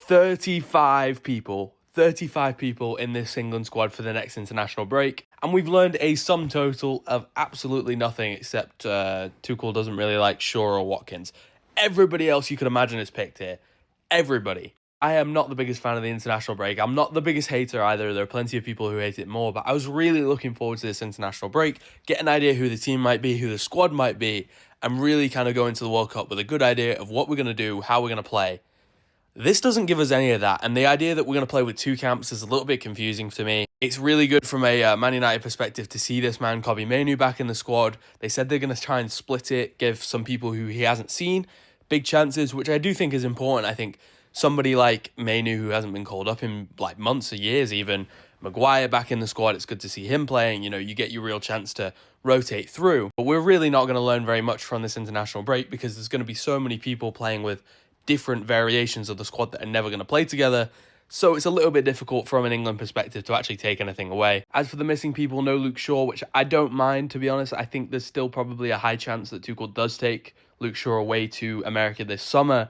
35 people. 35 people in this England squad for the next international break. And we've learned a sum total of absolutely nothing except Tuchel doesn't really like Shaw or Watkins. Everybody else you could imagine is picked here. Everybody. I am not the biggest fan of the international break. I'm not the biggest hater either. There are plenty of people who hate it more, but I was really looking forward to this international break, get an idea who the team might be, who the squad might be, and really kind of go into the World Cup with a good idea of what we're going to do, how we're going to play. This doesn't give us any of that, and the idea that we're going to play with two camps is a little bit confusing to me. It's really good from a Man United perspective to see this man, Kobbie Mainoo, back in the squad. They said they're going to try and split it, give some people who he hasn't seen big chances, which I do think is important. I think somebody like Mainoo, who hasn't been called up in like months or years even, Maguire back in the squad, it's good to see him playing. You know, you get your real chance to rotate through. But we're really not going to learn very much from this international break because there's going to be so many people playing with different variations of the squad that are never going to play together. So it's a little bit difficult from an England perspective to actually take anything away. As for the missing people, no Luke Shaw, which I don't mind, to be honest. I think there's still probably a high chance that Tuchel does take Luke Shaw away to America this summer.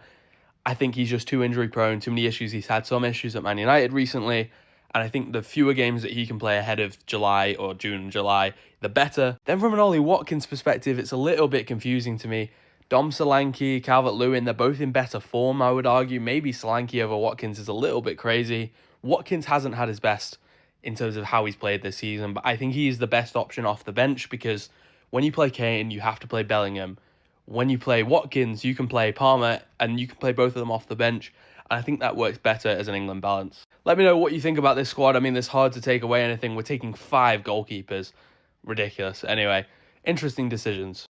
I think he's just too injury prone, too many issues. He's had some issues at Man United recently. And I think the fewer games that he can play ahead of July or June, July, the better. Then from an Ollie Watkins perspective, it's a little bit confusing to me. Dom Solanke, Calvert-Lewin, they're both in better form, I would argue. Maybe Solanke over Watkins is a little bit crazy. Watkins hasn't had his best in terms of how he's played this season, but I think he's the best option off the bench because when you play Kane, you have to play Bellingham. When you play Watkins, you can play Palmer, and you can play both of them off the bench. And I think that works better as an England balance. Let me know what you think about this squad. I mean, it's hard to take away anything. We're taking 5 goalkeepers. Ridiculous. Anyway, interesting decisions.